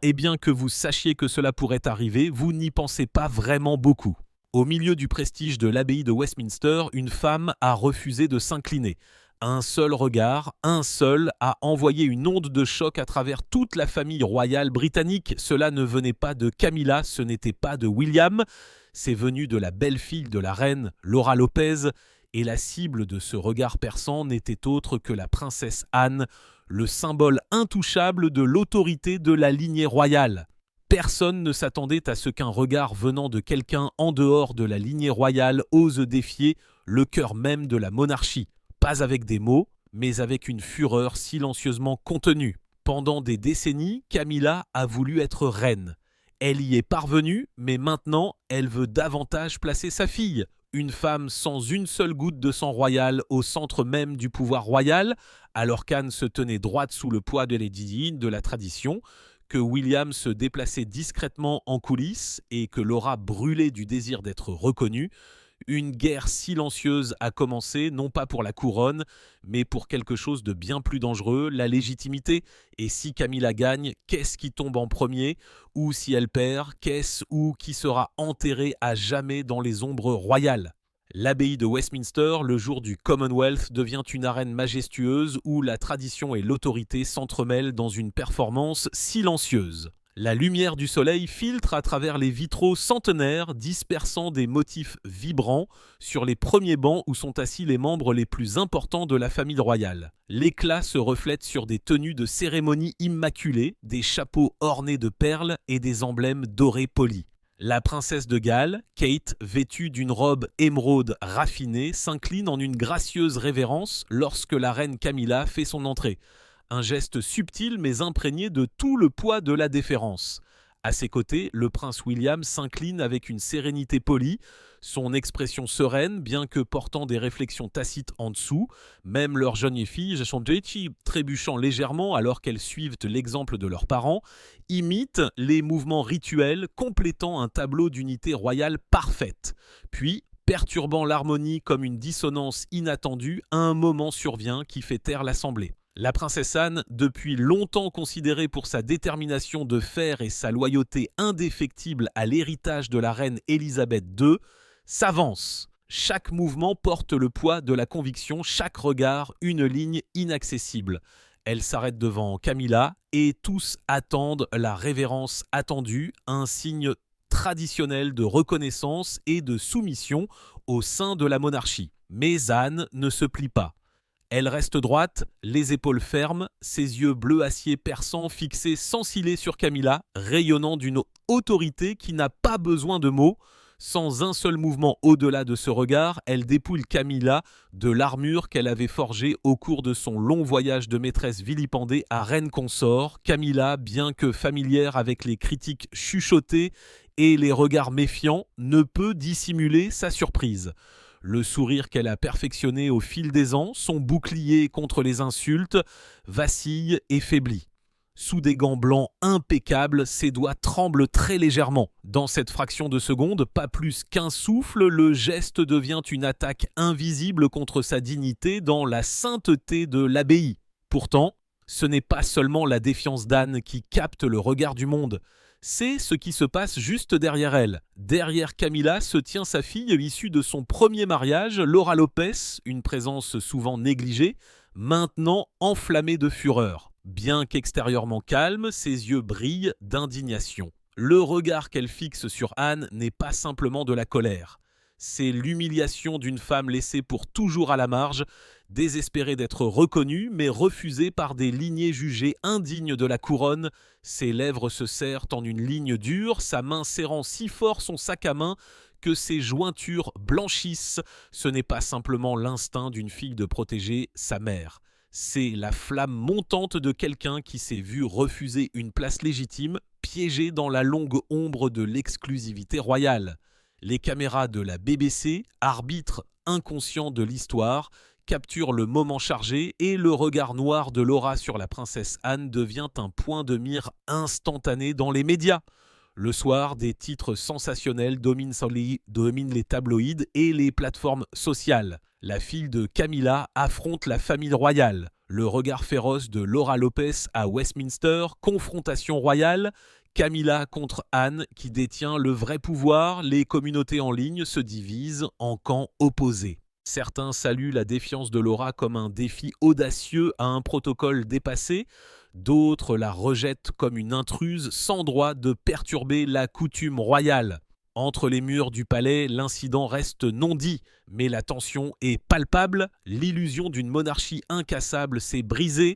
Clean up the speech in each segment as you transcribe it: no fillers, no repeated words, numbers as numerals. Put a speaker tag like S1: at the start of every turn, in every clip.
S1: Et bien que vous sachiez que cela pourrait arriver, vous n'y pensez pas vraiment beaucoup. Au milieu du prestige de l'abbaye de Westminster, une femme a refusé de s'incliner. Un seul regard, un seul, a envoyé une onde de choc à travers toute la famille royale britannique. Cela ne venait pas de Camilla, ce n'était pas de William, c'est venu de la belle-fille de la reine, Laura Lopez, et la cible de ce regard perçant n'était autre que la princesse Anne, le symbole intouchable de l'autorité de la lignée royale. Personne ne s'attendait à ce qu'un regard venant de quelqu'un en dehors de la lignée royale ose défier le cœur même de la monarchie. Pas avec des mots, mais avec une fureur silencieusement contenue. Pendant des décennies, Camilla a voulu être reine. Elle y est parvenue, mais maintenant, elle veut davantage placer sa fille, une femme sans une seule goutte de sang royal au centre même du pouvoir royal, alors qu'Anne se tenait droite sous le poids de Lady Di, de la tradition, que William se déplaçait discrètement en coulisses et que Laura brûlait du désir d'être reconnue. Une guerre silencieuse a commencé, non pas pour la couronne, mais pour quelque chose de bien plus dangereux, la légitimité. Et si Camilla gagne, qu'est-ce qui tombe en premier? Ou si elle perd, qu'est-ce ou qui sera enterré à jamais dans les ombres royales? L'abbaye de Westminster, le jour du Commonwealth, devient une arène majestueuse où la tradition et l'autorité s'entremêlent dans une performance silencieuse. La lumière du soleil filtre à travers les vitraux centenaires, dispersant des motifs vibrants sur les premiers bancs où sont assis les membres les plus importants de la famille royale. L'éclat se reflète sur des tenues de cérémonie immaculées, des chapeaux ornés de perles et des emblèmes dorés polis. La princesse de Galles, Kate, vêtue d'une robe émeraude raffinée, s'incline en une gracieuse révérence lorsque la reine Camilla fait son entrée. Un geste subtil mais imprégné de tout le poids de la déférence. À ses côtés, le prince William s'incline avec une sérénité polie, son expression sereine, bien que portant des réflexions tacites en dessous. Même leurs jeunes filles, trébuchant légèrement alors qu'elles suivent l'exemple de leurs parents, imitent les mouvements rituels, complétant un tableau d'unité royale parfaite. Puis, perturbant l'harmonie comme une dissonance inattendue, un moment survient qui fait taire l'assemblée. La princesse Anne, depuis longtemps considérée pour sa détermination de fer et sa loyauté indéfectible à l'héritage de la reine Élisabeth II, s'avance. Chaque mouvement porte le poids de la conviction, chaque regard une ligne inaccessible. Elle s'arrête devant Camilla et tous attendent la révérence attendue, un signe traditionnel de reconnaissance et de soumission au sein de la monarchie. Mais Anne ne se plie pas. Elle reste droite, les épaules fermes, ses yeux bleu acier perçants fixés sans ciller sur Camilla, rayonnant d'une autorité qui n'a pas besoin de mots. Sans un seul mouvement au-delà de ce regard, elle dépouille Camilla de l'armure qu'elle avait forgée au cours de son long voyage de maîtresse vilipendée à reine consort. Camilla, bien que familière avec les critiques chuchotées et les regards méfiants, ne peut dissimuler sa surprise. Le sourire qu'elle a perfectionné au fil des ans, son bouclier contre les insultes, vacille et faiblit. Sous des gants blancs impeccables, ses doigts tremblent très légèrement. Dans cette fraction de seconde, pas plus qu'un souffle, le geste devient une attaque invisible contre sa dignité dans la sainteté de l'abbaye. Pourtant, ce n'est pas seulement la défiance d'Anne qui capte le regard du monde. C'est ce qui se passe juste derrière elle. Derrière Camilla se tient sa fille issue de son premier mariage, Laura Lopez, une présence souvent négligée, maintenant enflammée de fureur. Bien qu'extérieurement calme, ses yeux brillent d'indignation. Le regard qu'elle fixe sur Anne n'est pas simplement de la colère. C'est l'humiliation d'une femme laissée pour toujours à la marge, désespérée d'être reconnue, mais refusée par des lignées jugées indignes de la couronne. Ses lèvres se serrent en une ligne dure, sa main serrant si fort son sac à main que ses jointures blanchissent. Ce n'est pas simplement l'instinct d'une fille de protéger sa mère. C'est la flamme montante de quelqu'un qui s'est vu refuser une place légitime, piégé dans la longue ombre de l'exclusivité royale. Les caméras de la BBC, arbitres inconscients de l'histoire, capturent le moment chargé et le regard noir de Laura sur la princesse Anne devient un point de mire instantané dans les médias. Le soir, des titres sensationnels dominent les tabloïds et les plateformes sociales. La fille de Camilla affronte la famille royale. Le regard féroce de Laura Lopez à Westminster, confrontation royale, Camilla contre Anne qui détient le vrai pouvoir, les communautés en ligne se divisent en camps opposés. Certains saluent la défiance de Laura comme un défi audacieux à un protocole dépassé, d'autres la rejettent comme une intruse sans droit de perturber la coutume royale. Entre les murs du palais, l'incident reste non dit, mais la tension est palpable, l'illusion d'une monarchie incassable s'est brisée,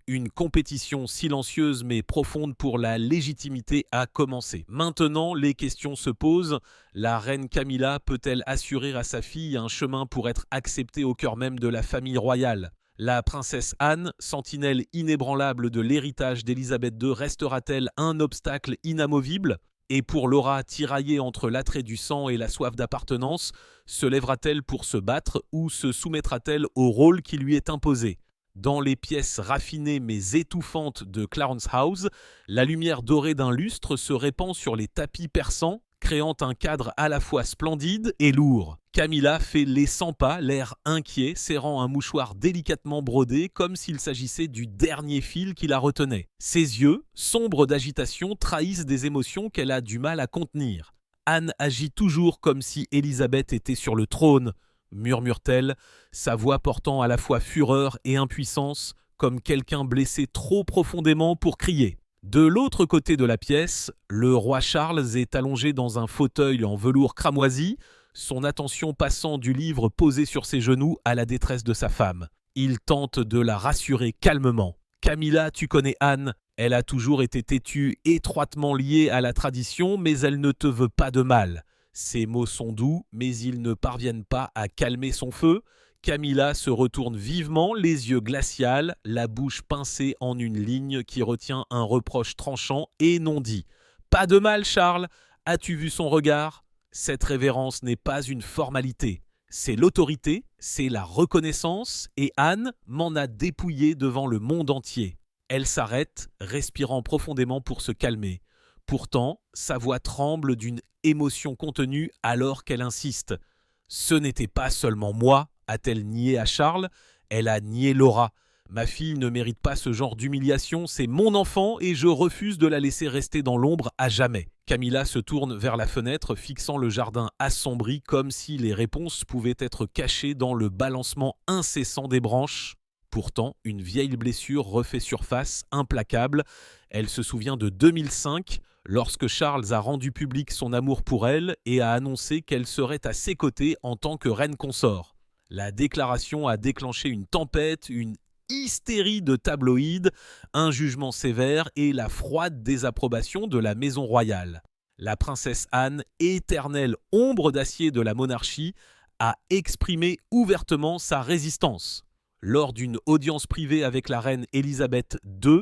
S1: une compétition silencieuse mais profonde pour la légitimité a commencé. Maintenant, les questions se posent. La reine Camilla peut-elle assurer à sa fille un chemin pour être acceptée au cœur même de la famille royale ? La princesse Anne, sentinelle inébranlable de l'héritage d'Élisabeth II, restera-t-elle un obstacle inamovible ? Et pour Laura, tiraillée entre l'attrait du sang et la soif d'appartenance, se lèvera-t-elle pour se battre ou se soumettra-t-elle au rôle qui lui est imposé ? Dans les pièces raffinées mais étouffantes de Clarence House, la lumière dorée d'un lustre se répand sur les tapis persans, créant un cadre à la fois splendide et lourd. Camilla fait les 100 pas, l'air inquiet, serrant un mouchoir délicatement brodé comme s'il s'agissait du dernier fil qui la retenait. Ses yeux, sombres d'agitation, trahissent des émotions qu'elle a du mal à contenir. Anne agit toujours comme si Élisabeth était sur le trône, murmure-t-elle, sa voix portant à la fois fureur et impuissance, comme quelqu'un blessé trop profondément pour crier. De l'autre côté de la pièce, le roi Charles est allongé dans un fauteuil en velours cramoisi, son attention passant du livre posé sur ses genoux à la détresse de sa femme. Il tente de la rassurer calmement. « Camilla, tu connais Anne, elle a toujours été têtue, étroitement liée à la tradition, mais elle ne te veut pas de mal. » Ses mots sont doux, mais ils ne parviennent pas à calmer son feu. Camilla se retourne vivement, les yeux glacials, la bouche pincée en une ligne qui retient un reproche tranchant et non dit. « Pas de mal, Charles. As-tu vu son regard ? » Cette révérence n'est pas une formalité. C'est l'autorité, c'est la reconnaissance, et Anne m'en a dépouillé devant le monde entier. Elle s'arrête, respirant profondément pour se calmer. Pourtant, sa voix tremble d'une émotion contenue alors qu'elle insiste. « Ce n'était pas seulement moi », a-t-elle nié à Charles, elle a nié Laura. « Ma fille ne mérite pas ce genre d'humiliation, c'est mon enfant et je refuse de la laisser rester dans l'ombre à jamais. » Camilla se tourne vers la fenêtre, fixant le jardin assombri comme si les réponses pouvaient être cachées dans le balancement incessant des branches. Pourtant, une vieille blessure refait surface, implacable. Elle se souvient de 2005, lorsque Charles a rendu public son amour pour elle et a annoncé qu'elle serait à ses côtés en tant que reine consort. La déclaration a déclenché une tempête, une hystérie de tabloïds, un jugement sévère et la froide désapprobation de la maison royale. La princesse Anne, éternelle ombre d'acier de la monarchie, a exprimé ouvertement sa résistance. Lors d'une audience privée avec la reine Élisabeth II,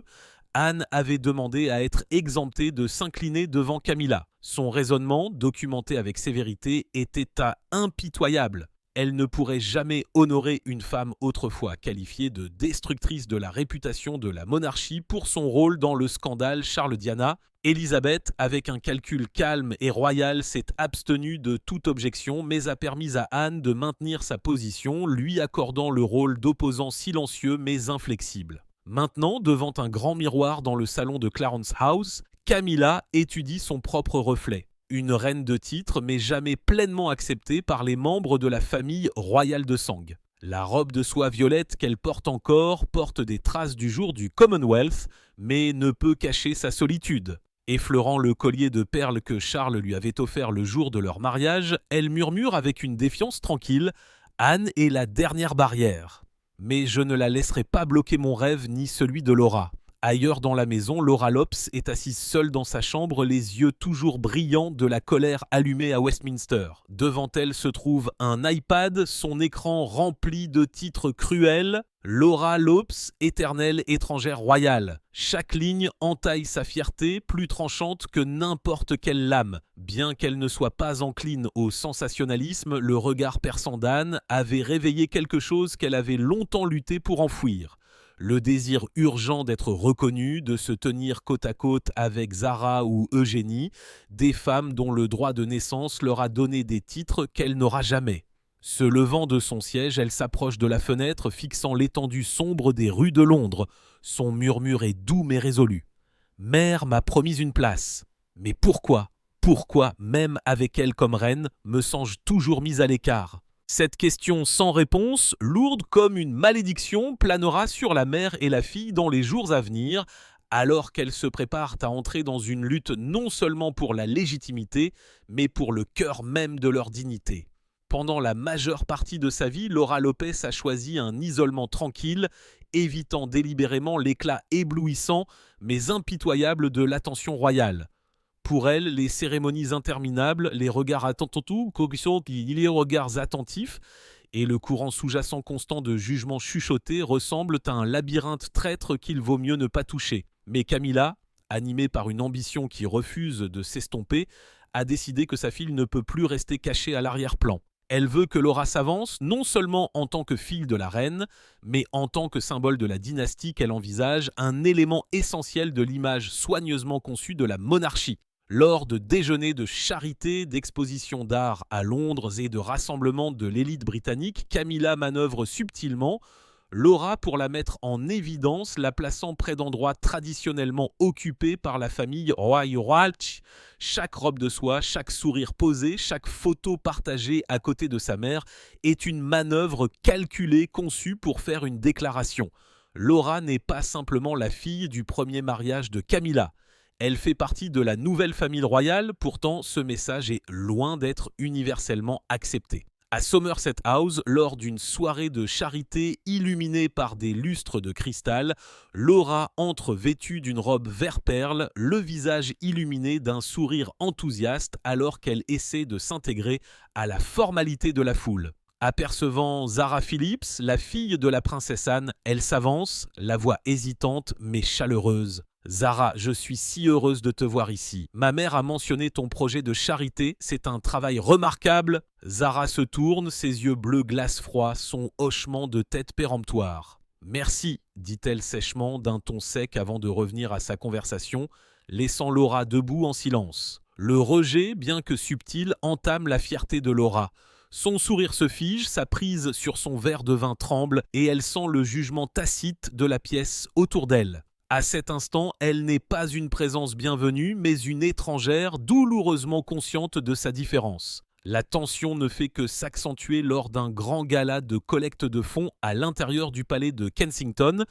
S1: Anne avait demandé à être exemptée de s'incliner devant Camilla. Son raisonnement, documenté avec sévérité, était impitoyable. Elle ne pourrait jamais honorer une femme autrefois qualifiée de destructrice de la réputation de la monarchie pour son rôle dans le scandale Charles-Diana. Élisabeth, avec un calcul calme et royal, s'est abstenue de toute objection, mais a permis à Anne de maintenir sa position, lui accordant le rôle d'opposant silencieux mais inflexible. Maintenant, devant un grand miroir dans le salon de Clarence House, Camilla étudie son propre reflet. Une reine de titre, mais jamais pleinement acceptée par les membres de la famille royale de sang. La robe de soie violette qu'elle porte encore porte des traces du jour du Commonwealth, mais ne peut cacher sa solitude. Effleurant le collier de perles que Charles lui avait offert le jour de leur mariage, elle murmure avec une défiance tranquille « Anne est la dernière barrière. Mais je ne la laisserai pas bloquer mon rêve ni celui de Laura. » Ailleurs dans la maison, Laura Lopez est assise seule dans sa chambre, les yeux toujours brillants de la colère allumée à Westminster. Devant elle se trouve un iPad, son écran rempli de titres cruels. Laura Lopez, éternelle étrangère royale. Chaque ligne entaille sa fierté, plus tranchante que n'importe quelle lame. Bien qu'elle ne soit pas encline au sensationnalisme, le regard perçant d'Anne avait réveillé quelque chose qu'elle avait longtemps lutté pour enfouir. Le désir urgent d'être reconnue, de se tenir côte à côte avec Zara ou Eugénie, des femmes dont le droit de naissance leur a donné des titres qu'elle n'aura jamais. Se levant de son siège, elle s'approche de la fenêtre, fixant l'étendue sombre des rues de Londres. Son murmure est doux mais résolu. « Mère m'a promis une place. Mais pourquoi ? Pourquoi, même avec elle comme reine, me sens-je toujours mise à l'écart ?» Cette question sans réponse, lourde comme une malédiction, planera sur la mère et la fille dans les jours à venir, alors qu'elles se préparent à entrer dans une lutte non seulement pour la légitimité, mais pour le cœur même de leur dignité. Pendant la majeure partie de sa vie, Laura Lopez a choisi un isolement tranquille, évitant délibérément l'éclat éblouissant mais impitoyable de l'attention royale. Pour elle, les cérémonies interminables, les regards attentifs et le courant sous-jacent constant de jugements chuchotés ressemblent à un labyrinthe traître qu'il vaut mieux ne pas toucher. Mais Camilla, animée par une ambition qui refuse de s'estomper, a décidé que sa fille ne peut plus rester cachée à l'arrière-plan. Elle veut que Laura s'avance, non seulement en tant que fille de la reine, mais en tant que symbole de la dynastie qu'elle envisage, un élément essentiel de l'image soigneusement conçue de la monarchie. Lors de déjeuners de charité, d'expositions d'art à Londres et de rassemblements de l'élite britannique, Camilla manœuvre subtilement Laura pour la mettre en évidence, la plaçant près d'endroits traditionnellement occupés par la famille royale. Chaque robe de soie, chaque sourire posé, chaque photo partagée à côté de sa mère est une manœuvre calculée, conçue pour faire une déclaration. Laura n'est pas simplement la fille du premier mariage de Camilla. Elle fait partie de la nouvelle famille royale, pourtant ce message est loin d'être universellement accepté. À Somerset House, lors d'une soirée de charité illuminée par des lustres de cristal, Laura entre vêtue d'une robe vert perle, le visage illuminé d'un sourire enthousiaste alors qu'elle essaie de s'intégrer à la formalité de la foule. Apercevant Zara Phillips, la fille de la princesse Anne, elle s'avance, la voix hésitante mais chaleureuse. « Zara, je suis si heureuse de te voir ici. Ma mère a mentionné ton projet de charité, c'est un travail remarquable. » Zara se tourne, ses yeux bleus glace froid, son hochement de tête péremptoire. « Merci, dit-elle sèchement d'un ton sec avant de revenir à sa conversation, laissant Laura debout en silence. Le rejet, bien que subtil, entame la fierté de Laura. Son sourire se fige, sa prise sur son verre de vin tremble et elle sent le jugement tacite de la pièce autour d'elle. À cet instant, elle n'est pas une présence bienvenue, mais une étrangère douloureusement consciente de sa différence. La tension ne fait que s'accentuer lors d'un grand gala de collecte de fonds à l'intérieur du palais de Kensington,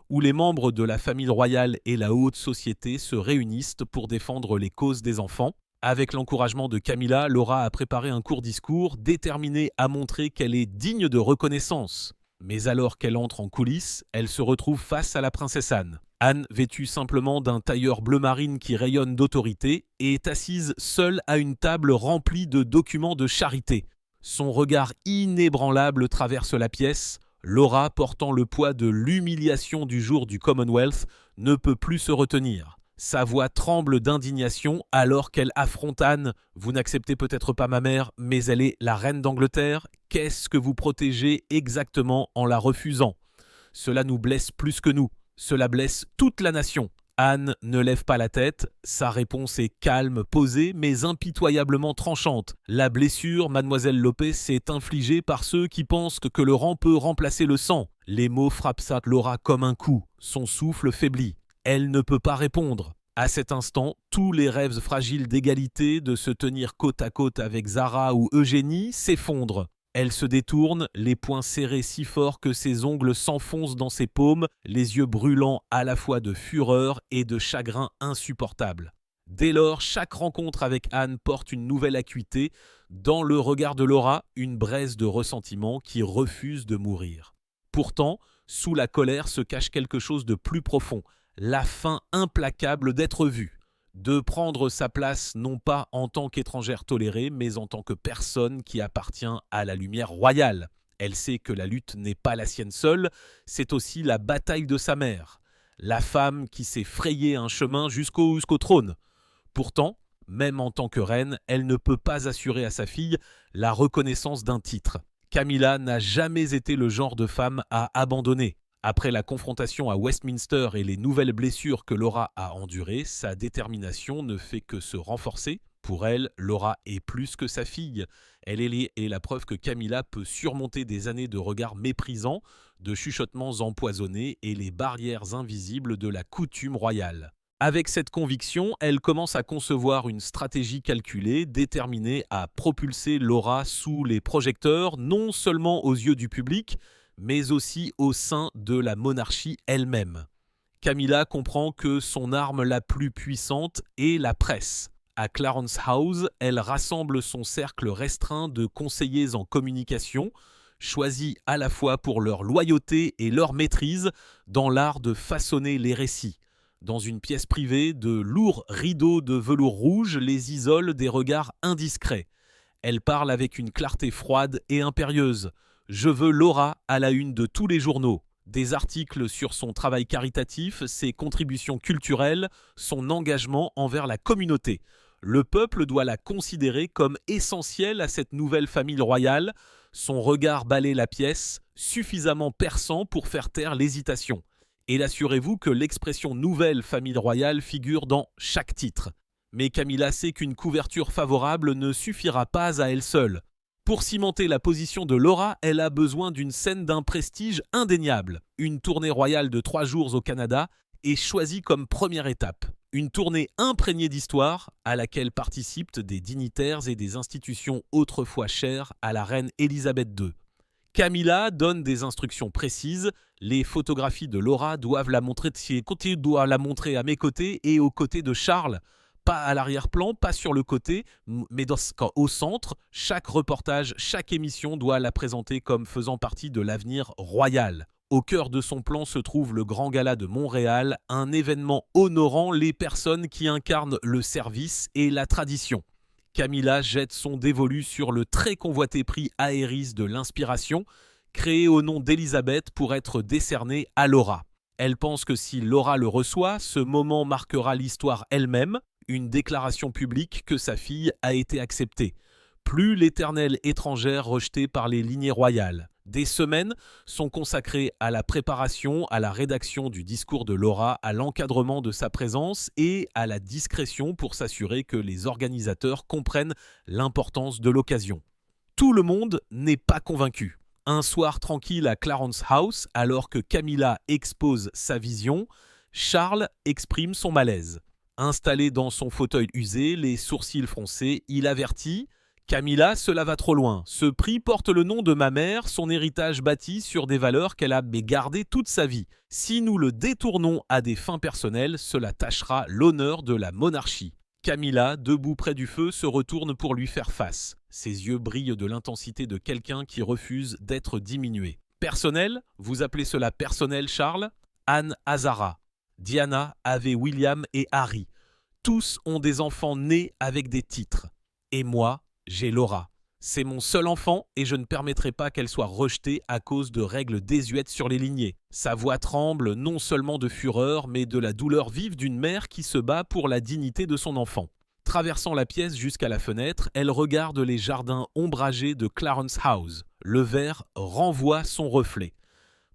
S1: où les membres de la famille royale et la haute société se réunissent pour défendre les causes des enfants. Avec l'encouragement de Camilla, Laura a préparé un court discours, déterminée à montrer qu'elle est digne de reconnaissance. Mais alors qu'elle entre en coulisses, elle se retrouve face à la princesse Anne. Anne, vêtue simplement d'un tailleur bleu marine qui rayonne d'autorité, est assise seule à une table remplie de documents de charité. Son regard inébranlable traverse la pièce. Laura, portant le poids de l'humiliation du jour du Commonwealth, ne peut plus se retenir. Sa voix tremble d'indignation alors qu'elle affronte Anne. « Vous n'acceptez peut-être pas ma mère, mais elle est la reine d'Angleterre. Qu'est-ce que vous protégez exactement en la refusant ? Cela nous blesse plus que nous. Cela blesse toute la nation. » Anne ne lève pas la tête. Sa réponse est calme, posée, mais impitoyablement tranchante. La blessure, mademoiselle Lopez, s'est infligée par ceux qui pensent que le rang peut remplacer le sang. Les mots frappent Laura comme un coup. Son souffle faiblit. Elle ne peut pas répondre. À cet instant, tous les rêves fragiles d'égalité, de se tenir côte à côte avec Zara ou Eugénie, s'effondrent. Elle se détourne, les poings serrés si fort que ses ongles s'enfoncent dans ses paumes, les yeux brûlants à la fois de fureur et de chagrin insupportable. Dès lors, chaque rencontre avec Anne porte une nouvelle acuité. Dans le regard de Laura, une braise de ressentiment qui refuse de mourir. Pourtant, sous la colère se cache quelque chose de plus profond. La faim implacable d'être vue, de prendre sa place non pas en tant qu'étrangère tolérée, mais en tant que personne qui appartient à la lumière royale. Elle sait que la lutte n'est pas la sienne seule, c'est aussi la bataille de sa mère, la femme qui s'est frayé un chemin jusqu'au trône. Pourtant, même en tant que reine, elle ne peut pas assurer à sa fille la reconnaissance d'un titre. Camilla n'a jamais été le genre de femme à abandonner. Après la confrontation à Westminster et les nouvelles blessures que Laura a endurées, sa détermination ne fait que se renforcer. Pour elle, Laura est plus que sa fille. Elle est la preuve que Camilla peut surmonter des années de regards méprisants, de chuchotements empoisonnés et les barrières invisibles de la coutume royale. Avec cette conviction, elle commence à concevoir une stratégie calculée, déterminée à propulser Laura sous les projecteurs, non seulement aux yeux du public, mais aussi au sein de la monarchie elle-même. Camilla comprend que son arme la plus puissante est la presse. À Clarence House, elle rassemble son cercle restreint de conseillers en communication, choisis à la fois pour leur loyauté et leur maîtrise dans l'art de façonner les récits. Dans une pièce privée, de lourds rideaux de velours rouge les isolent des regards indiscrets. Elle parle avec une clarté froide et impérieuse. Je veux Laura à la une de tous les journaux. Des articles sur son travail caritatif, ses contributions culturelles, son engagement envers la communauté. Le peuple doit la considérer comme essentielle à cette nouvelle famille royale. Son regard balaie la pièce, suffisamment perçant pour faire taire l'hésitation. Et assurez-vous que l'expression nouvelle famille royale figure dans chaque titre. Mais Camilla sait qu'une couverture favorable ne suffira pas à elle seule. Pour cimenter la position de Laura, elle a besoin d'une scène d'un prestige indéniable. Une tournée royale de 3 jours au Canada est choisie comme première étape. Une tournée imprégnée d'histoire à laquelle participent des dignitaires et des institutions autrefois chères à la reine Élisabeth II. Camilla donne des instructions précises. Les photographies de Laura doivent la montrer de ses côtés, doivent la montrer à mes côtés et aux côtés de Charles. Pas à l'arrière-plan, pas sur le côté, mais au centre. Chaque reportage, chaque émission doit la présenter comme faisant partie de l'avenir royal. Au cœur de son plan se trouve le Grand Gala de Montréal, un événement honorant les personnes qui incarnent le service et la tradition. Camilla jette son dévolu sur le très convoité prix Aéris de l'inspiration, créé au nom d'Élisabeth pour être décerné à Laura. Elle pense que si Laura le reçoit, ce moment marquera l'histoire elle-même, une déclaration publique que sa fille a été acceptée. Plus l'éternelle étrangère rejetée par les lignées royales. Des semaines sont consacrées à la préparation, à la rédaction du discours de Laura, à l'encadrement de sa présence et à la discrétion pour s'assurer que les organisateurs comprennent l'importance de l'occasion. Tout le monde n'est pas convaincu. Un soir tranquille à Clarence House, alors que Camilla expose sa vision, Charles exprime son malaise. Installé dans son fauteuil usé, les sourcils froncés, il avertit « Camilla, cela va trop loin. Ce prix porte le nom de ma mère, son héritage bâti sur des valeurs qu'elle a gardées toute sa vie. Si nous le détournons à des fins personnelles, cela tachera l'honneur de la monarchie. » Camilla, debout près du feu, se retourne pour lui faire face. Ses yeux brillent de l'intensité de quelqu'un qui refuse d'être diminué. « Personnel ? Vous appelez cela personnel, Charles ? Anne Hazara. Diana avait William et Harry. Tous ont des enfants nés avec des titres. Et moi, j'ai Laura. C'est mon seul enfant et je ne permettrai pas qu'elle soit rejetée à cause de règles désuètes sur les lignées. Sa voix tremble non seulement de fureur, mais de la douleur vive d'une mère qui se bat pour la dignité de son enfant. Traversant la pièce jusqu'à la fenêtre, elle regarde les jardins ombragés de Clarence House. Le verre renvoie son reflet.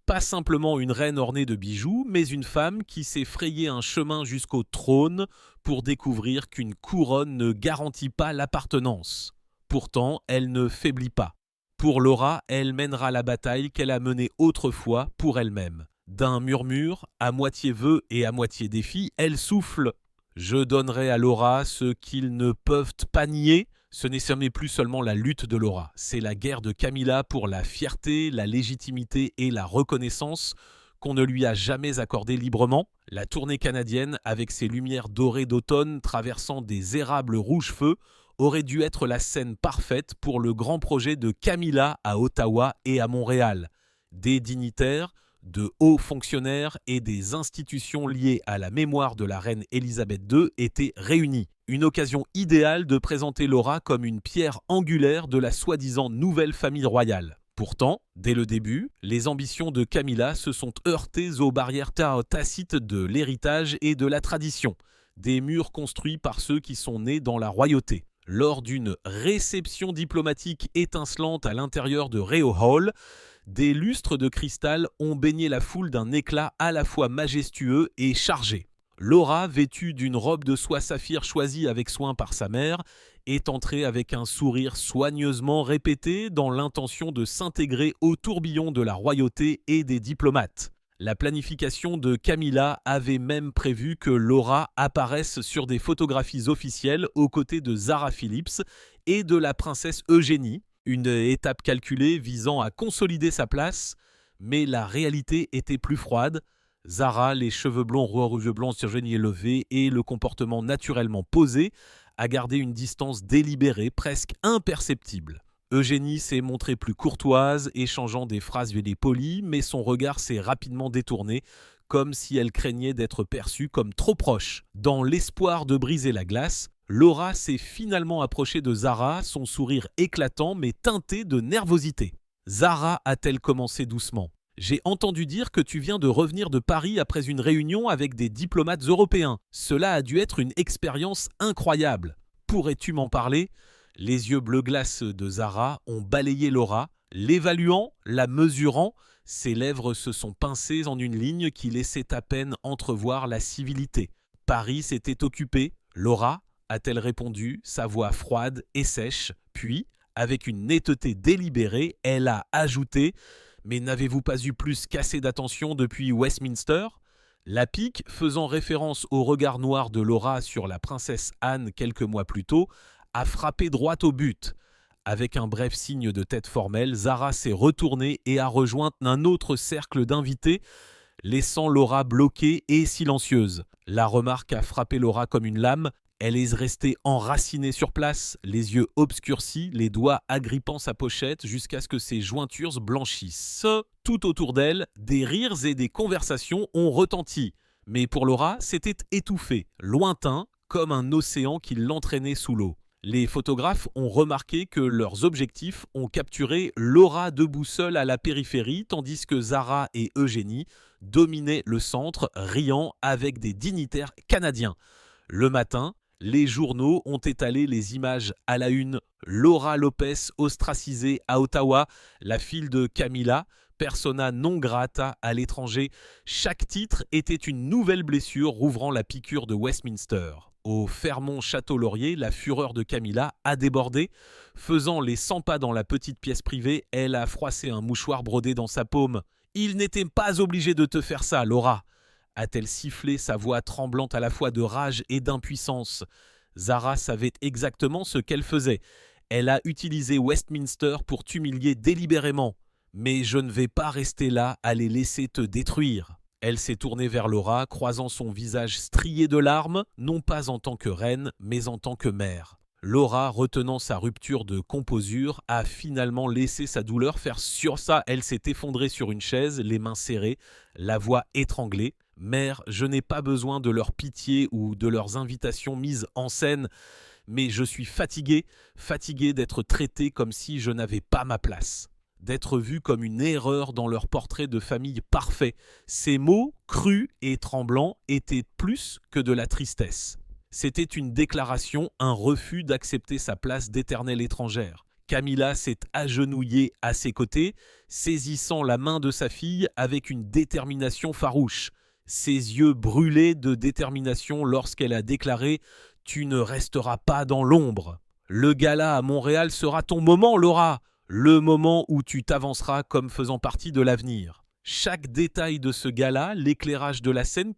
S1: Pas simplement une reine ornée de bijoux, mais une femme qui s'est frayé un chemin jusqu'au trône pour découvrir qu'une couronne ne garantit pas l'appartenance. Pourtant, elle ne faiblit pas. Pour Laura, elle mènera la bataille qu'elle a menée autrefois pour elle-même. D'un murmure, à moitié vœu et à moitié défi, elle souffle « Je donnerai à Laura ce qu'ils ne peuvent pas nier ». Ce n'est jamais plus seulement la lutte de Laura, c'est la guerre de Camilla pour la fierté, la légitimité et la reconnaissance qu'on ne lui a jamais accordée librement. La tournée canadienne, avec ses lumières dorées d'automne traversant des érables rouge-feu, aurait dû être la scène parfaite pour le grand projet de Camilla à Ottawa et à Montréal. Des dignitaires, de hauts fonctionnaires et des institutions liées à la mémoire de la reine Élisabeth II étaient réunis. Une occasion idéale de présenter Laura comme une pierre angulaire de la soi-disant nouvelle famille royale. Pourtant, dès le début, les ambitions de Camilla se sont heurtées aux barrières tacites de l'héritage et de la tradition, des murs construits par ceux qui sont nés dans la royauté. Lors d'une réception diplomatique étincelante à l'intérieur de Rio Hall, des lustres de cristal ont baigné la foule d'un éclat à la fois majestueux et chargé. Laura, vêtue d'une robe de soie saphir choisie avec soin par sa mère, est entrée avec un sourire soigneusement répété dans l'intention de s'intégrer au tourbillon de la royauté et des diplomates. La planification de Camilla avait même prévu que Laura apparaisse sur des photographies officielles aux côtés de Zara Phillips et de la princesse Eugénie, une étape calculée visant à consolider sa place, mais la réalité était plus froide. Zara, les cheveux blonds aux yeux blancs sur Eugénie élevés et le comportement naturellement posé, a gardé une distance délibérée, presque imperceptible. Eugénie s'est montrée plus courtoise, échangeant des phrases polies, mais son regard s'est rapidement détourné, comme si elle craignait d'être perçue comme trop proche. Dans l'espoir de briser la glace, Laura s'est finalement approchée de Zara, son sourire éclatant mais teinté de nervosité. Zara a-t-elle commencé doucement ? J'ai entendu dire que tu viens de revenir de Paris après une réunion avec des diplomates européens. Cela a dû être une expérience incroyable. Pourrais-tu m'en parler ? Les yeux bleu glace de Zara ont balayé Laura, l'évaluant, la mesurant. Ses lèvres se sont pincées en une ligne qui laissait à peine entrevoir la civilité. Paris s'était occupé. Laura, a-t-elle répondu, sa voix froide et sèche. Puis, avec une netteté délibérée, elle a ajouté « Mais n'avez-vous pas eu plus qu'assez d'attention depuis Westminster ?» La pique, faisant référence au regard noir de Laura sur la princesse Anne quelques mois plus tôt, a frappé droit au but. Avec un bref signe de tête formelle, Zara s'est retournée et a rejoint un autre cercle d'invités, laissant Laura bloquée et silencieuse. La remarque a frappé Laura comme une lame. Elle est restée enracinée sur place, les yeux obscurcis, les doigts agrippant sa pochette jusqu'à ce que ses jointures blanchissent. Tout autour d'elle, des rires et des conversations ont retenti. Mais pour Laura, c'était étouffé, lointain, comme un océan qui l'entraînait sous l'eau. Les photographes ont remarqué que leurs objectifs ont capturé Laura debout seule à la périphérie, tandis que Zara et Eugénie dominaient le centre, riant avec des dignitaires canadiens. Le matin, les journaux ont étalé les images à la une. Laura Lopez ostracisée à Ottawa, la fille de Camilla, persona non grata à l'étranger. Chaque titre était une nouvelle blessure rouvrant la piqûre de Westminster. Au Fairmont-Château-Laurier, la fureur de Camilla a débordé. Faisant les 100 pas dans la petite pièce privée, elle a froissé un mouchoir brodé dans sa paume. « Il n'était pas obligé de te faire ça, Laura !» a-t-elle sifflé, sa voix tremblante à la fois de rage et d'impuissance. Zara savait exactement ce qu'elle faisait. Elle a utilisé Westminster pour t'humilier délibérément. Mais je ne vais pas rester là à les laisser te détruire. Elle s'est tournée vers Laura, croisant son visage strié de larmes, non pas en tant que reine, mais en tant que mère. Laura, retenant sa rupture de composure, a finalement laissé sa douleur faire sur ça. Elle s'est effondrée sur une chaise, les mains serrées, la voix étranglée. « Mère, je n'ai pas besoin de leur pitié ou de leurs invitations mises en scène, mais je suis fatiguée d'être traitée comme si je n'avais pas ma place. D'être vue comme une erreur dans leur portrait de famille parfait. » Ces mots, crus et tremblants, étaient plus que de la tristesse. C'était une déclaration, un refus d'accepter sa place d'éternelle étrangère. Camilla s'est agenouillée à ses côtés, saisissant la main de sa fille avec une détermination farouche. Ses yeux brûlaient de détermination lorsqu'elle a déclaré « Tu ne resteras pas dans l'ombre. Le gala à Montréal sera ton moment, Laura, le moment où tu t'avanceras comme faisant partie de l'avenir. » Chaque détail de ce gala, l'éclairage de la scène,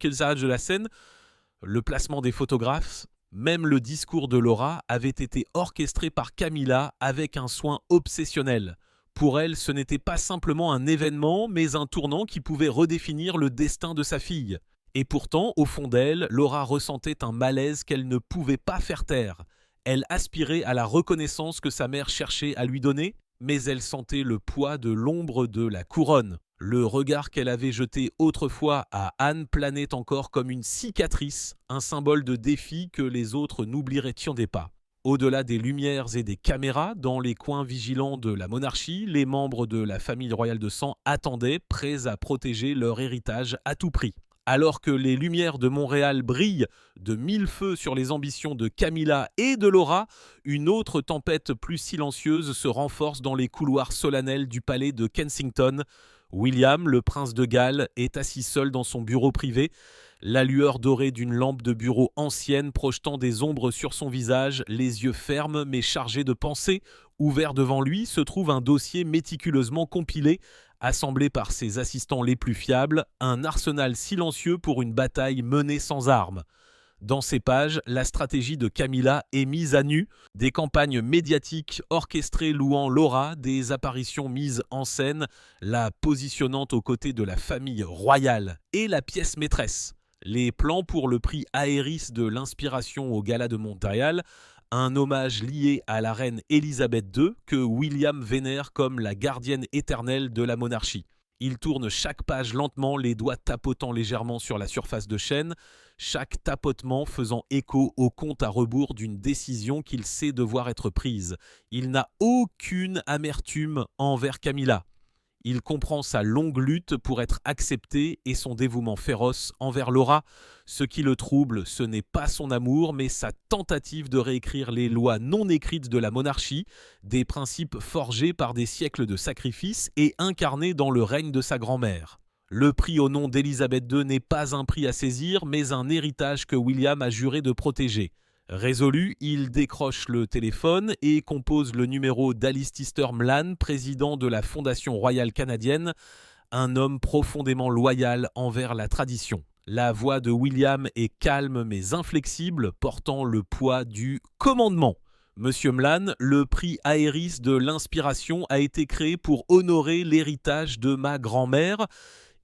S1: le placement des photographes, même le discours de Laura avait été orchestré par Camilla avec un soin obsessionnel. Pour elle, ce n'était pas simplement un événement, mais un tournant qui pouvait redéfinir le destin de sa fille. Et pourtant, au fond d'elle, Laura ressentait un malaise qu'elle ne pouvait pas faire taire. Elle aspirait à la reconnaissance que sa mère cherchait à lui donner, mais elle sentait le poids de l'ombre de la couronne. Le regard qu'elle avait jeté autrefois à Anne planait encore comme une cicatrice, un symbole de défi que les autres n'oublieraient pas. Au-delà des lumières et des caméras, dans les coins vigilants de la monarchie, les membres de la famille royale de sang attendaient, prêts à protéger leur héritage à tout prix. Alors que les lumières de Montréal brillent de mille feux sur les ambitions de Camilla et de Laura, une autre tempête plus silencieuse se renforce dans les couloirs solennels du palais de Kensington. William, le prince de Galles, est assis seul dans son bureau privé, la lueur dorée d'une lampe de bureau ancienne projetant des ombres sur son visage, les yeux fermes mais chargés de pensées. Ouvert devant lui se trouve un dossier méticuleusement compilé, assemblé par ses assistants les plus fiables, un arsenal silencieux pour une bataille menée sans armes. Dans ces pages, la stratégie de Camilla est mise à nu, des campagnes médiatiques orchestrées louant Laura, des apparitions mises en scène, la positionnant aux côtés de la famille royale et la pièce maîtresse. Les plans pour le prix Aéris de l'inspiration au Gala de Montréal, un hommage lié à la reine Élisabeth II que William vénère comme la gardienne éternelle de la monarchie. Il tourne chaque page lentement, les doigts tapotant légèrement sur la surface de chêne, chaque tapotement faisant écho au compte à rebours d'une décision qu'il sait devoir être prise. Il n'a aucune amertume envers Camilla. Il comprend sa longue lutte pour être accepté et son dévouement féroce envers Laura. Ce qui le trouble, ce n'est pas son amour, mais sa tentative de réécrire les lois non écrites de la monarchie, des principes forgés par des siècles de sacrifices et incarnés dans le règne de sa grand-mère. Le prix au nom d'Élisabeth II n'est pas un prix à saisir, mais un héritage que William a juré de protéger. Résolu, il décroche le téléphone et compose le numéro d'Alistair Mlan, président de la Fondation royale canadienne, un homme profondément loyal envers la tradition. La voix de William est calme mais inflexible, portant le poids du commandement. Monsieur Mlan, le prix Aéris de l'inspiration a été créé pour honorer l'héritage de ma grand-mère.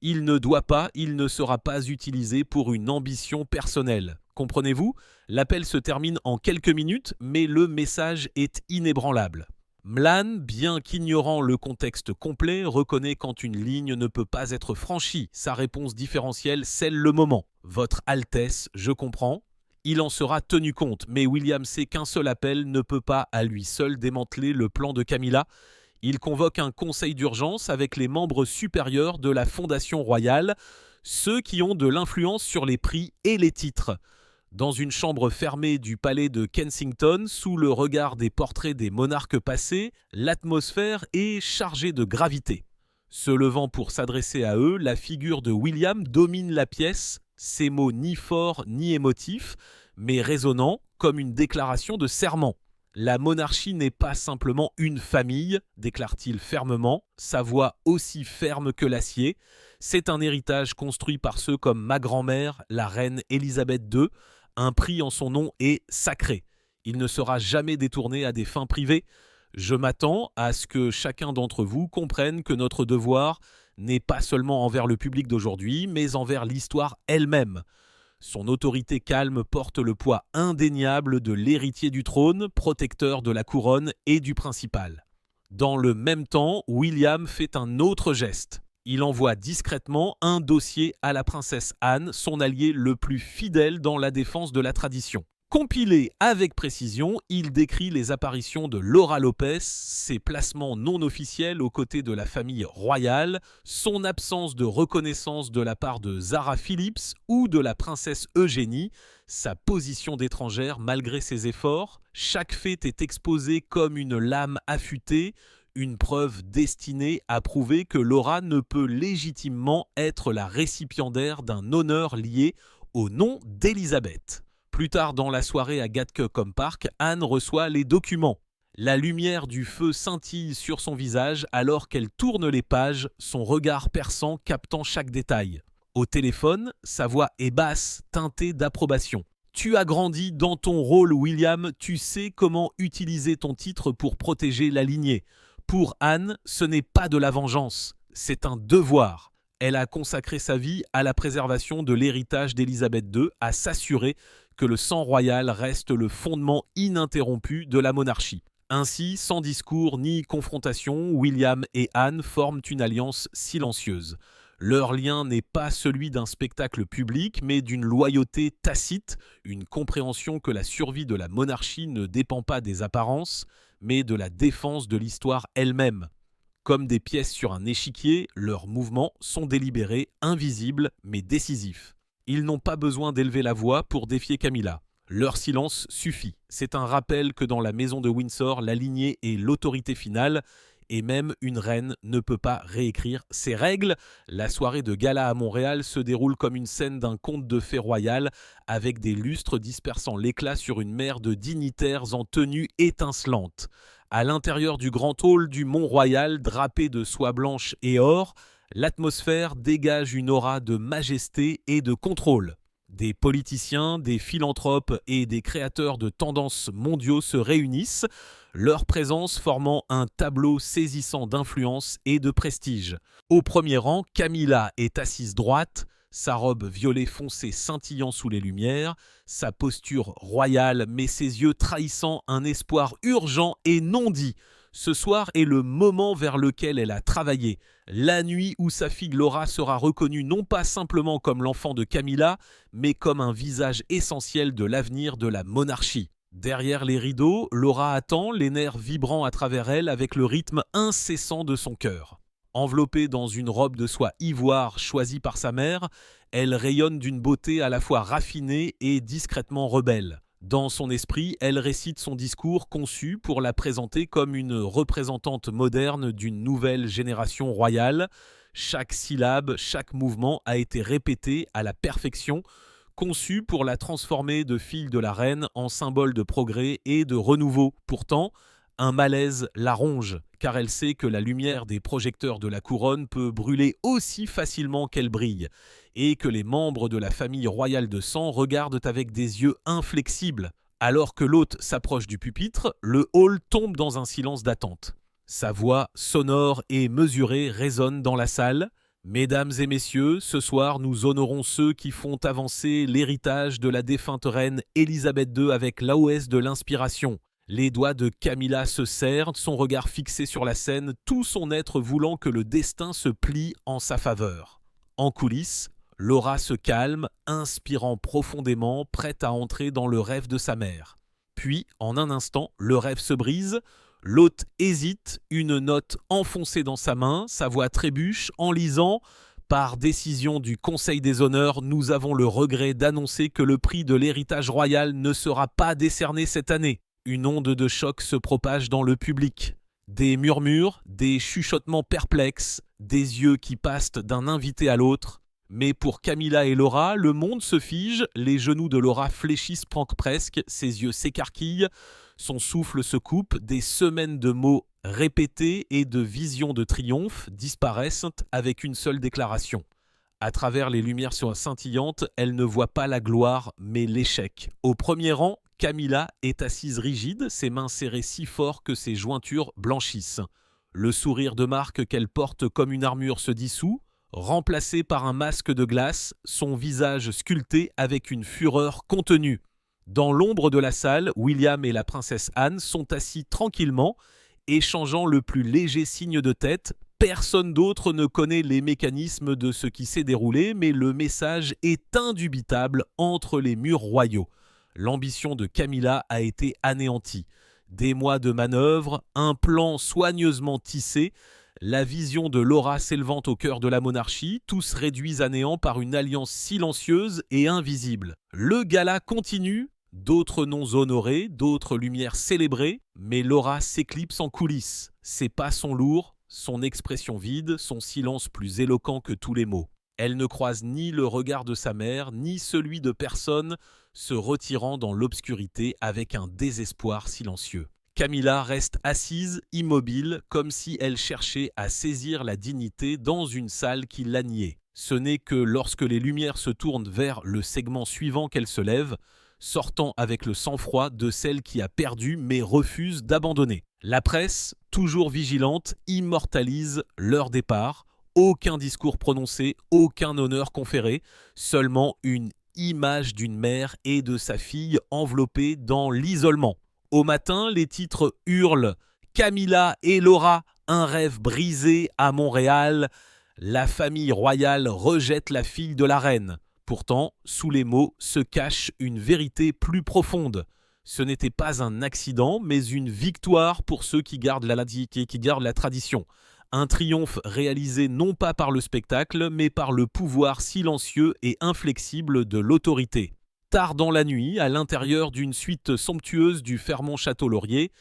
S1: Il ne doit pas, il ne sera pas utilisé pour une ambition personnelle. Comprenez-vous ? L'appel se termine en quelques minutes, mais le message est inébranlable. Mlan, bien qu'ignorant le contexte complet, reconnaît quand une ligne ne peut pas être franchie. Sa réponse différentielle scelle le moment. « Votre Altesse, je comprends ». Il en sera tenu compte, mais William sait qu'un seul appel ne peut pas à lui seul démanteler le plan de Camilla. Il convoque un conseil d'urgence avec les membres supérieurs de la Fondation royale, ceux qui ont de l'influence sur les prix et les titres. Dans une chambre fermée du palais de Kensington, sous le regard des portraits des monarques passés, l'atmosphère est chargée de gravité. Se levant pour s'adresser à eux, la figure de William domine la pièce, ses mots ni forts ni émotifs, mais résonnants comme une déclaration de serment. La monarchie n'est pas simplement une famille, déclare-t-il fermement, sa voix aussi ferme que l'acier. C'est un héritage construit par ceux comme ma grand-mère, la reine Élisabeth II. Un prix en son nom est sacré. Il ne sera jamais détourné à des fins privées. Je m'attends à ce que chacun d'entre vous comprenne que notre devoir n'est pas seulement envers le public d'aujourd'hui, mais envers l'histoire elle-même. Son autorité calme porte le poids indéniable de l'héritier du trône, protecteur de la couronne et du principal. Dans le même temps, William fait un autre geste. Il envoie discrètement un dossier à la princesse Anne, son allié le plus fidèle dans la défense de la tradition. Compilé avec précision, il décrit les apparitions de Laura Lopez, ses placements non officiels aux côtés de la famille royale, son absence de reconnaissance de la part de Zara Phillips ou de la princesse Eugénie, sa position d'étrangère malgré ses efforts. Chaque fait est exposé comme une lame affûtée, une preuve destinée à prouver que Laura ne peut légitimement être la récipiendaire d'un honneur lié au nom d'Élisabeth. Plus tard dans la soirée à Gatcombe Park, Anne reçoit les documents. La lumière du feu scintille sur son visage alors qu'elle tourne les pages, son regard perçant captant chaque détail. Au téléphone, sa voix est basse, teintée d'approbation. « Tu as grandi dans ton rôle, William, tu sais comment utiliser ton titre pour protéger la lignée. Pour Anne, ce n'est pas de la vengeance, c'est un devoir. » Elle a consacré sa vie à la préservation de l'héritage d'Élisabeth II, à s'assurer que le sang royal reste le fondement ininterrompu de la monarchie. Ainsi, sans discours ni confrontation, William et Anne forment une alliance silencieuse. Leur lien n'est pas celui d'un spectacle public, mais d'une loyauté tacite, une compréhension que la survie de la monarchie ne dépend pas des apparences, mais de la défense de l'histoire elle-même. Comme des pièces sur un échiquier, leurs mouvements sont délibérés, invisibles, mais décisifs. Ils n'ont pas besoin d'élever la voix pour défier Camilla. Leur silence suffit. C'est un rappel que dans la maison de Windsor, la lignée est l'autorité finale Et même une reine ne peut pas réécrire ses règles. La soirée de gala à Montréal se déroule comme une scène d'un conte de fées royal, avec des lustres dispersant l'éclat sur une mer de dignitaires en tenue étincelante. À l'intérieur du grand hall du Mont-Royal, drapé de soie blanche et or, l'atmosphère dégage une aura de majesté et de contrôle. Des politiciens, des philanthropes et des créateurs de tendances mondiaux se réunissent, leur présence formant un tableau saisissant d'influence et de prestige. Au premier rang, Camilla est assise droite, sa robe violet foncé scintillant sous les lumières, sa posture royale mais ses yeux trahissant un espoir urgent et non dit. Ce soir est le moment vers lequel elle a travaillé, la nuit où sa fille Laura sera reconnue non pas simplement comme l'enfant de Camilla, mais comme un visage essentiel de l'avenir de la monarchie. Derrière les rideaux, Laura attend, les nerfs vibrant à travers elle avec le rythme incessant de son cœur. Enveloppée dans une robe de soie ivoire choisie par sa mère, elle rayonne d'une beauté à la fois raffinée et discrètement rebelle. Dans son esprit, elle récite son discours conçu pour la présenter comme une représentante moderne d'une nouvelle génération royale. Chaque syllabe, chaque mouvement a été répété à la perfection, conçu pour la transformer de fille de la reine en symbole de progrès et de renouveau. Pourtant, un malaise la ronge, car elle sait que la lumière des projecteurs de la couronne peut brûler aussi facilement qu'elle brille, et que les membres de la famille royale de sang regardent avec des yeux inflexibles. Alors que l'hôte s'approche du pupitre, le hall tombe dans un silence d'attente. Sa voix sonore et mesurée résonne dans la salle. « Mesdames et messieurs, ce soir nous honorons ceux qui font avancer l'héritage de la défunte reine Élisabeth II avec l'AOS de l'inspiration. » Les doigts de Camilla se serrent, son regard fixé sur la scène, tout son être voulant que le destin se plie en sa faveur. En coulisses, Laura se calme, inspirant profondément, prête à entrer dans le rêve de sa mère. Puis, en un instant, le rêve se brise, l'hôte hésite, une note enfoncée dans sa main, sa voix trébuche en lisant « Par décision du Conseil des honneurs, nous avons le regret d'annoncer que le prix de l'héritage royal ne sera pas décerné cette année. » Une onde de choc se propage dans le public. Des murmures, des chuchotements perplexes, des yeux qui passent d'un invité à l'autre. Mais pour Camilla et Laura, le monde se fige, les genoux de Laura fléchissent presque, ses yeux s'écarquillent, son souffle se coupe, des semaines de mots répétés et de visions de triomphe disparaissent avec une seule déclaration. À travers les lumières scintillantes, elle ne voit pas la gloire, mais l'échec. Au premier rang, Camilla est assise rigide, ses mains serrées si fort que ses jointures blanchissent. Le sourire de marque qu'elle porte comme une armure se dissout, remplacé par un masque de glace, son visage sculpté avec une fureur contenue. Dans l'ombre de la salle, William et la princesse Anne sont assis tranquillement, échangeant le plus léger signe de tête. Personne d'autre ne connaît les mécanismes de ce qui s'est déroulé, mais le message est indubitable entre les murs royaux. L'ambition de Camilla a été anéantie. Des mois de manœuvres, un plan soigneusement tissé, la vision de Laura s'élevant au cœur de la monarchie, tous réduits à néant par une alliance silencieuse et invisible. Le gala continue, d'autres noms honorés, d'autres lumières célébrées, mais Laura s'éclipse en coulisses. Ses pas sont lourds, son expression vide, son silence plus éloquent que tous les mots. Elle ne croise ni le regard de sa mère, ni celui de personne, se retirant dans l'obscurité avec un désespoir silencieux. Camilla reste assise, immobile, comme si elle cherchait à saisir la dignité dans une salle qui la niait. Ce n'est que lorsque les lumières se tournent vers le segment suivant qu'elle se lève, sortant avec le sang-froid de celle qui a perdu mais refuse d'abandonner. La presse, toujours vigilante, immortalise leur départ. Aucun discours prononcé, aucun honneur conféré, seulement une image d'une mère et de sa fille enveloppées dans l'isolement. Au matin, les titres hurlent « Camilla et Laura, un rêve brisé à Montréal ». La famille royale rejette la fille de la reine. Pourtant, sous les mots se cache une vérité plus profonde. Ce n'était pas un accident, mais une victoire pour ceux qui gardent la tradition. Un triomphe réalisé non pas par le spectacle, mais par le pouvoir silencieux et inflexible de l'autorité. Tard dans la nuit, à l'intérieur d'une suite somptueuse du Fairmont Château Laurier,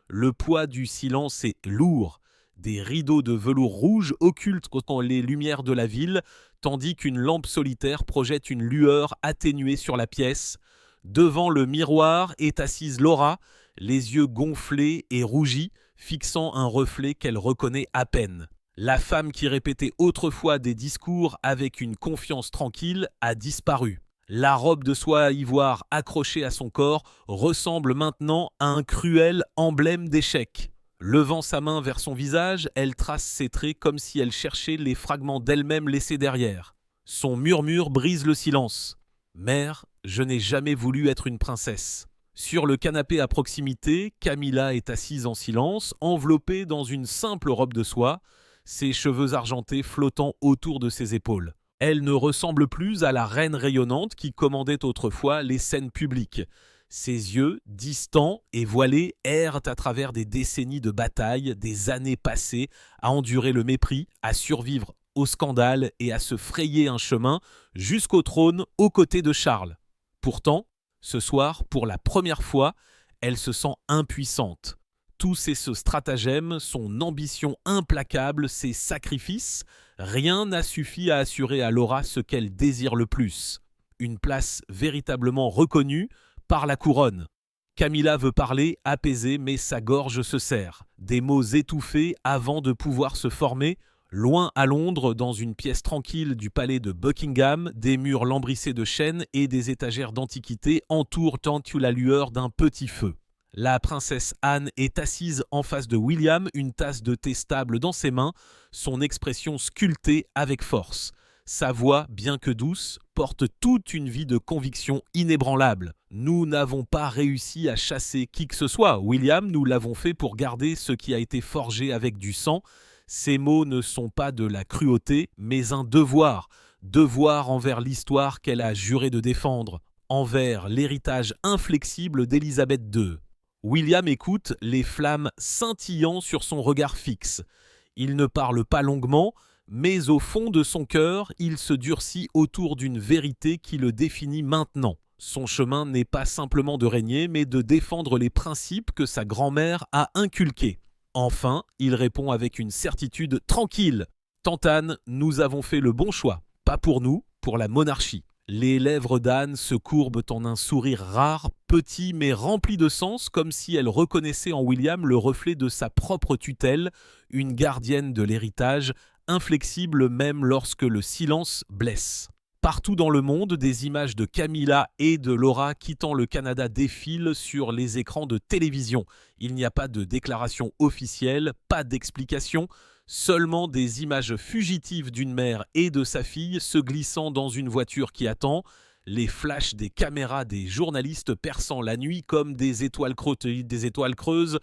S1: le poids du silence est lourd. Des rideaux de velours rouge occultent les lumières de la ville, tandis qu'une lampe solitaire projette une lueur atténuée sur la pièce. Devant le miroir est assise Laura, les yeux gonflés et rougis, fixant un reflet qu'elle reconnaît à peine. La femme qui répétait autrefois des discours avec une confiance tranquille a disparu. La robe de soie ivoire accrochée à son corps ressemble maintenant à un cruel emblème d'échec. Levant sa main vers son visage, elle trace ses traits comme si elle cherchait les fragments d'elle-même laissés derrière. Son murmure brise le silence. « Mère, je n'ai jamais voulu être une princesse. » Sur le canapé à proximité, Camilla est assise en silence, enveloppée dans une simple robe de soie, ses cheveux argentés flottant autour de ses épaules. Elle ne ressemble plus à la reine rayonnante qui commandait autrefois les scènes publiques. Ses yeux, distants et voilés, errent à travers des décennies de batailles, des années passées, à endurer le mépris, à survivre au scandale et à se frayer un chemin jusqu'au trône aux côtés de Charles. Pourtant, ce soir, pour la première fois, elle se sent impuissante. Tous ces stratagèmes, son ambition implacable, ses sacrifices, rien n'a suffi à assurer à Laura ce qu'elle désire le plus. Une place véritablement reconnue par la couronne. Camilla veut parler, apaisée, mais sa gorge se serre. Des mots étouffés avant de pouvoir se former. Loin à Londres, dans une pièce tranquille du palais de Buckingham, des murs lambrissés de chêne et des étagères d'antiquité entourent tant la lueur d'un petit feu. La princesse Anne est assise en face de William, une tasse de thé stable dans ses mains, son expression sculptée avec force. Sa voix, bien que douce, porte toute une vie de conviction inébranlable. Nous n'avons pas réussi à chasser qui que ce soit. William, nous l'avons fait pour garder ce qui a été forgé avec du sang. Ces mots ne sont pas de la cruauté, mais un devoir. Devoir envers l'histoire qu'elle a juré de défendre, envers l'héritage inflexible d'Élisabeth II. William écoute, les flammes scintillant sur son regard fixe. Il ne parle pas longuement, mais au fond de son cœur, il se durcit autour d'une vérité qui le définit maintenant. Son chemin n'est pas simplement de régner, mais de défendre les principes que sa grand-mère a inculqués. Enfin, il répond avec une certitude tranquille. « Tante Anne, nous avons fait le bon choix. Pas pour nous, pour la monarchie. » Les lèvres d'Anne se courbent en un sourire rare, petit mais rempli de sens, comme si elle reconnaissait en William le reflet de sa propre tutelle, une gardienne de l'héritage, inflexible même lorsque le silence blesse. Partout dans le monde, des images de Camilla et de Laura quittant le Canada défilent sur les écrans de télévision. Il n'y a pas de déclaration officielle, pas d'explication, seulement des images fugitives d'une mère et de sa fille se glissant dans une voiture qui attend, les flashs des caméras des journalistes perçant la nuit comme des étoiles creuses.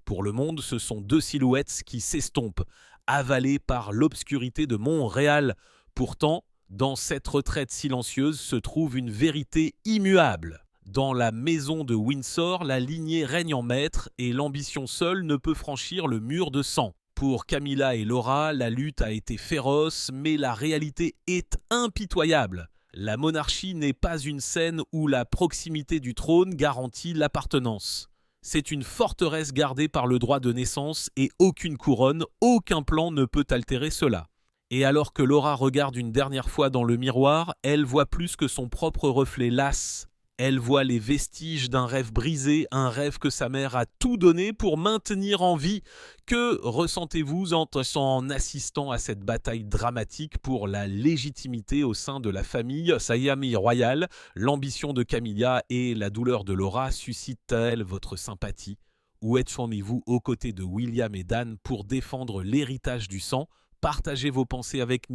S1: Pour le monde, ce sont deux silhouettes qui s'estompent, avalées par l'obscurité de Montréal. Pourtant, dans cette retraite silencieuse se trouve une vérité immuable. Dans la maison de Windsor, la lignée règne en maître et l'ambition seule ne peut franchir le mur de sang. Pour Camilla et Laura, la lutte a été féroce, mais la réalité est impitoyable. La monarchie n'est pas une scène où la proximité du trône garantit l'appartenance. C'est une forteresse gardée par le droit de naissance et aucune couronne, aucun plan ne peut altérer cela. Et alors que Laura regarde une dernière fois dans le miroir, elle voit plus que son propre reflet lasse. Elle voit les vestiges d'un rêve brisé, un rêve que sa mère a tout donné pour maintenir en vie. Que ressentez-vous en assistant à cette bataille dramatique pour la légitimité au sein de la famille Siamese royale? L'ambition de Camilla et la douleur de Laura suscitent-elles votre sympathie? Ou êtes-vous aux côtés de William et d'Anne pour défendre l'héritage du sang? Partagez vos pensées avec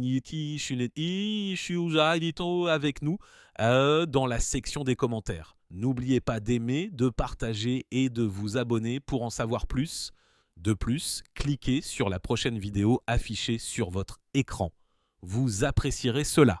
S1: avec nous dans la section des commentaires. N'oubliez pas d'aimer, de partager et de vous abonner pour en savoir plus. De plus, cliquez sur la prochaine vidéo affichée sur votre écran. Vous apprécierez cela.